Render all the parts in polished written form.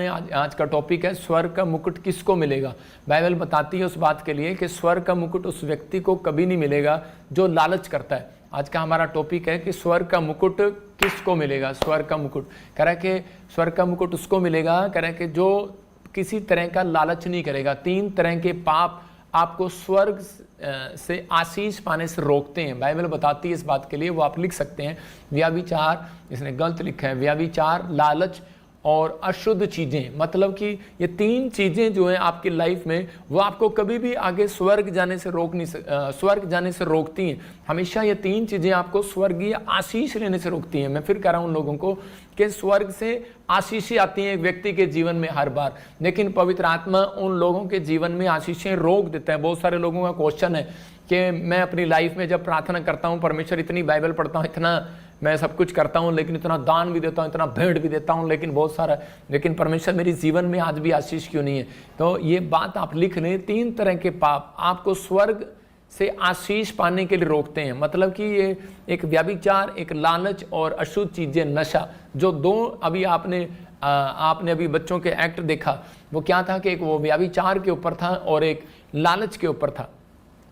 आज का टॉपिक है स्वर्ग का मुकुट किसको मिलेगा। बाइबल बताती है उस बात के लिए कि स्वर्ग का मुकुट उस व्यक्ति को कभी नहीं मिलेगा जो लालच करता है। आज का हमारा टॉपिक है कि स्वर्ग का मुकुट किसको मिलेगा। स्वर्ग का मुकुट कह रहा है कि स्वर्ग का मुकुट उसको मिलेगा, कह रहा है कि जो किसी तरह का लालच नहीं करेगा। 3 तरह के पाप आपको स्वर्ग से आशीष पाने से रोकते हैं। बाइबल बताती है इस बात के लिए, वो आप लिख सकते हैं। व्याभिचार, इसने गलत लिखा है, व्याभिचार, लालच और अशुद्ध चीज़ें। मतलब कि ये 3 चीज़ें जो हैं आपकी लाइफ में, वो आपको कभी भी आगे स्वर्ग जाने से स्वर्ग जाने से रोकती हैं। हमेशा ये 3 चीज़ें आपको स्वर्गीय आशीष लेने से रोकती हैं। मैं फिर कह रहा हूँ उन लोगों को कि स्वर्ग से आशीषें आती हैं एक व्यक्ति के जीवन में हर बार, लेकिन पवित्र आत्मा उन लोगों के जीवन में आशीषें रोक देता है। बहुत सारे लोगों का क्वेश्चन है कि मैं अपनी लाइफ में जब प्रार्थना करता हूँ, परमेश्वर इतनी बाइबल पढ़ता हूँ, इतना मैं सब कुछ करता हूँ, लेकिन इतना दान भी देता हूँ, इतना भेंट भी देता हूँ, लेकिन बहुत सारा, लेकिन परमेश्वर मेरे जीवन में आज भी आशीष क्यों नहीं है। तो ये बात आप लिख लें, 3 तरह के पाप आपको स्वर्ग से आशीष पाने के लिए रोकते हैं। मतलब कि ये एक व्याभिचार, एक लालच और अशुद्ध चीज़ें, नशा, जो 2 अभी आपने अभी बच्चों के एक्ट देखा, वो क्या था कि एक वो व्याभिचार के ऊपर था और एक लालच के ऊपर था,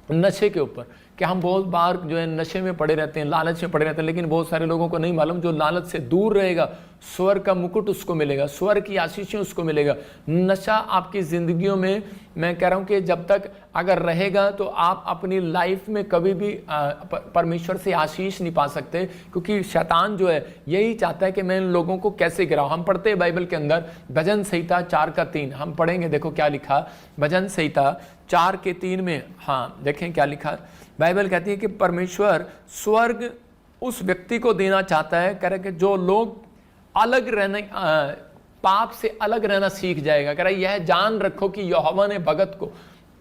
नशे के ऊपर। कि हम बहुत बार जो है नशे में पड़े रहते हैं, लालच में पड़े रहते हैं, लेकिन बहुत सारे लोगों को नहीं मालूम जो लालच से दूर रहेगा स्वर्ग का मुकुट उसको मिलेगा, स्वर्ग की आशीषें उसको मिलेगा। नशा आपकी ज़िंदगियों में, मैं कह रहा हूँ कि जब तक अगर रहेगा तो आप अपनी लाइफ में कभी भी परमेश्वर से आशीष नहीं पा सकते, क्योंकि शैतान जो है यही चाहता है कि मैं इन लोगों को कैसे गिराऊं। हम पढ़ते हैं बाइबल के अंदर भजन संहिता 4:3, हम पढ़ेंगे, देखो क्या लिखा भजन संहिता 4:3 में। हाँ देखें क्या लिखा। बाइबल कहती है कि परमेश्वर स्वर्ग उस व्यक्ति को देना चाहता है, कह रहे कि जो लोग अलग रहने, पाप से अलग रहना सीख जाएगा। कह रहा है यह जान रखो कि यहोवा ने भगत को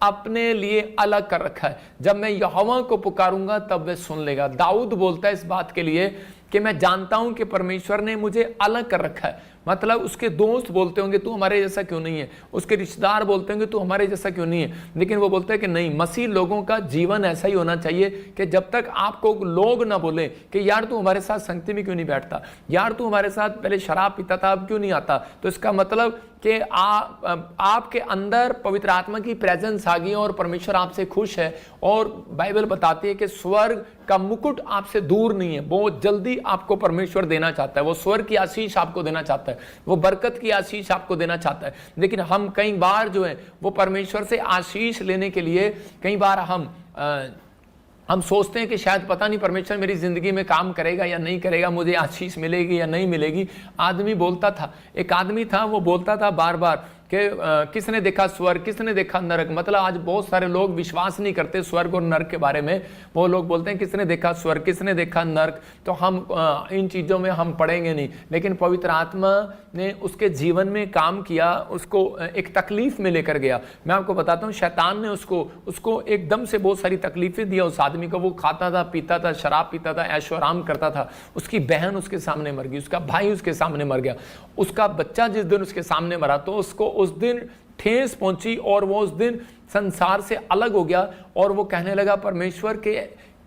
अपने लिए अलग कर रखा है, जब मैं यहोवा को पुकारूंगा तब वह सुन लेगा। दाऊद बोलता है इस बात के लिए कि मैं जानता हूं कि परमेश्वर ने मुझे अलग कर रखा है। मतलब उसके दोस्त बोलते होंगे तू हमारे जैसा क्यों नहीं है, उसके रिश्तेदार बोलते होंगे तू हमारे जैसा क्यों नहीं है, लेकिन वो बोलते हैं कि नहीं, मसीह लोगों का जीवन ऐसा ही होना चाहिए कि जब तक आपको लोग ना बोले कि यार तू हमारे साथ संगति में क्यों नहीं बैठता, यार तू हमारे साथ पहले शराब पीता था अब क्यों नहीं आता, तो इसका मतलब कि आपके अंदर पवित्र आत्मा की प्रेजेंस आ गई और परमेश्वर आपसे खुश है। और बाइबल बताती है कि स्वर्ग का मुकुट आपसे दूर नहीं है, बहुत जल्दी आपको परमेश्वर देना चाहता है। वो स्वर्ग की आशीष आपको देना चाहता है, वो बरकत की आशीष आपको देना चाहता है। लेकिन हम कई बार जो है वो परमेश्वर से आशीष लेने के लिए कई बार हम सोचते हैं कि शायद पता नहीं परमेश्वर मेरी जिंदगी में काम करेगा या नहीं करेगा, मुझे आशीष मिलेगी या नहीं मिलेगी। आदमी बोलता था, एक आदमी था वो बोलता था बार बार कि किसने देखा स्वर्ग, किसने देखा नरक। मतलब आज बहुत सारे लोग विश्वास नहीं करते स्वर्ग और नरक के बारे में। वो लोग बोलते हैं किसने देखा स्वर्ग, किसने देखा नरक, तो हम इन चीज़ों में हम पढ़ेंगे नहीं। लेकिन पवित्र आत्मा ने उसके जीवन में काम किया, उसको एक तकलीफ में लेकर गया। मैं आपको बताता हूँ, शैतान ने उसको एकदम से बहुत सारी तकलीफें दिया उस आदमी को। वो खाता था, पीता था, शराब पीता था, ऐशो आराम करता था। उसकी बहन उसके सामने मर गई, उसका भाई उसके सामने मर गया, उसका बच्चा जिस दिन उसके सामने मरा तो उसको उस दिन ठेस पहुंची और वो उस दिन संसार से अलग हो गया। और वो कहने लगा परमेश्वर के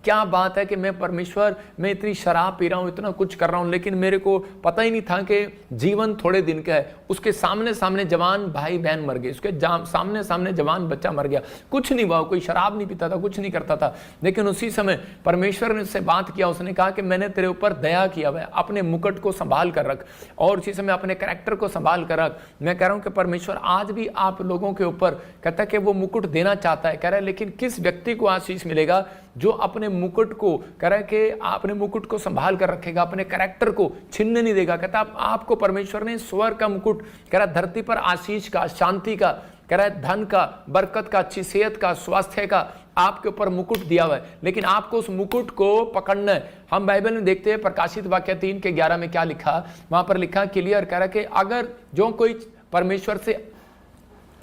क्या बात है कि मैं परमेश्वर, मैं इतनी शराब पी रहा हूँ, इतना कुछ कर रहा हूँ, लेकिन मेरे को पता ही नहीं था कि जीवन थोड़े दिन का है। उसके सामने सामने जवान भाई बहन मर गए, उसके सामने सामने जवान बच्चा मर गया, कुछ नहीं हुआ, कोई शराब नहीं पीता था, कुछ नहीं करता था। लेकिन उसी समय परमेश्वर ने उससे बात किया, उसने कहा कि मैंने तेरे ऊपर दया किया है, अपने मुकुट को संभाल कर रख और उसी समय अपने कैरेक्टर को संभाल कर रख। मैं कह रहा हूँ कि परमेश्वर आज भी आप लोगों के ऊपर कहता है कि वो मुकुट देना चाहता है। कह रहा है लेकिन किस व्यक्ति को आशीष मिलेगा जो अपने मुकुट को, कह रहा है कि अपने मुकुट को संभाल कर रखेगा, अपने कैरेक्टर को छीनने नहीं देगा। कहता आपको परमेश्वर ने स्वर्ग का मुकुट, कह रहा धरती पर आशीष का, शांति का, कह रहा है धन का, बरकत का, अच्छी सेहत का, स्वास्थ्य का आपके ऊपर मुकुट दिया हुआ है, लेकिन आपको उस मुकुट को पकड़ना है। हम बाइबल में देखते हैं प्रकाशित वाक्य 3:11 में क्या लिखा, वहां पर लिखा क्लियर, कह रहा है कि अगर जो कोई परमेश्वर से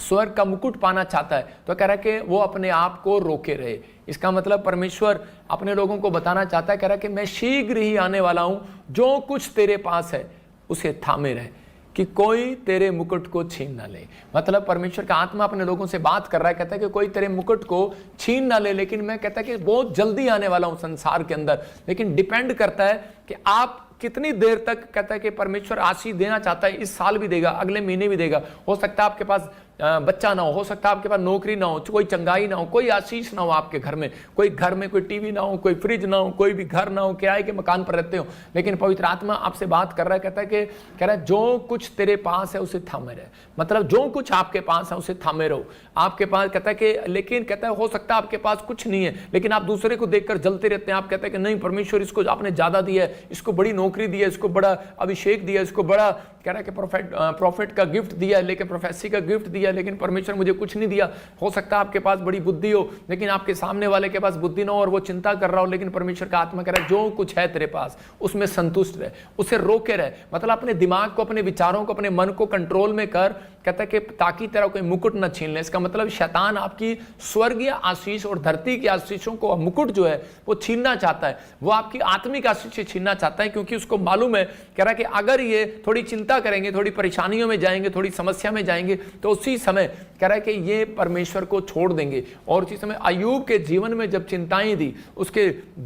स्वर्ग का मुकुट पाना चाहता है तो कह रहा है कि वो अपने आप को रोके रहे। इसका मतलब परमेश्वर अपने लोगों को बताना चाहता है, कह रहा है कि मैं शीघ्र ही आने वाला हूं, जो कुछ तेरे पास है उसे थामे रहे कि कोई तेरे मुकुट को छीन ना ले। मतलब परमेश्वर का आत्मा अपने लोगों से बात कर रहा है, कहता है कि कोई तेरे मुकुट को छीन ना ले, लेकिन मैं कहता है कि बहुत जल्दी आने वाला हूं संसार के अंदर। लेकिन डिपेंड करता है कि आप कितनी देर तक कहता है कि परमेश्वर आशीष देना चाहता है, इस साल भी देगा, अगले महीने भी देगा। हो सकता है आपके पास बच्चा ना हो सकता है आपके पास नौकरी ना हो, कोई चंगाई ना हो, कोई आशीष ना हो आपके घर में, कोई घर में कोई टीवी ना हो, कोई फ्रिज ना हो, कोई भी घर ना हो, किराए के मकान पर रहते हो, लेकिन पवित्र आत्मा आपसे बात कर रहा है, कहता है कि कह रहा है जो कुछ तेरे पास है उसे थामे रहे। मतलब जो कुछ आपके पास है उसे थामे रहो। आपके पास कहता है कि, लेकिन कहता है हो सकता है आपके पास कुछ नहीं है, लेकिन आप दूसरे को देखकर जलते रहते हैं। आप कहते हैं कि नहीं, परमेश्वर इसको आपने ज्यादा दिया है, इसको बड़ी नौकरी दी है, इसको बड़ा अभिषेक दिया, इसको बड़ा कह रहा है कि प्रॉफिट का गिफ्ट दिया है, लेकिन प्रोफेसी का गिफ्ट दिया, लेकिन परमेश्वर मुझे कुछ नहीं दिया। हो सकता है आपके पास बड़ी बुद्धि हो, लेकिन आपके सामने वाले के पास बुद्धि ना हो और वो चिंता कर रहा हो, लेकिन परमेश्वर का आत्मा कह रहा है जो कुछ है तेरे पास उसमें संतुष्ट रहे, उसे रोके रहे। मतलब अपने दिमाग को, अपने विचारों को, अपने मन को कंट्रोल में कर, कहता है कि ताकि तेरा कोई मुकुट न छीन ले। इसका मतलब शैतान आपकी स्वर्गीय आशीष और धरती की आशीषों को, मुकुट जो है वो छीनना चाहता है, वो आपकी आत्मिक आशीष छीनना चाहता है, क्योंकि उसको मालूम है, कह रहा है कि अगर ये थोड़ी चिंता करेंगे, थोड़ी परेशानियों में जाएंगे, थोड़ी समस्या में जाएंगे, तो उसी समय कह रहा है कि ये परमेश्वर को छोड़ देंगे। और उसी समय अय्यूब के जीवन में जब चिंताएं दी, उसके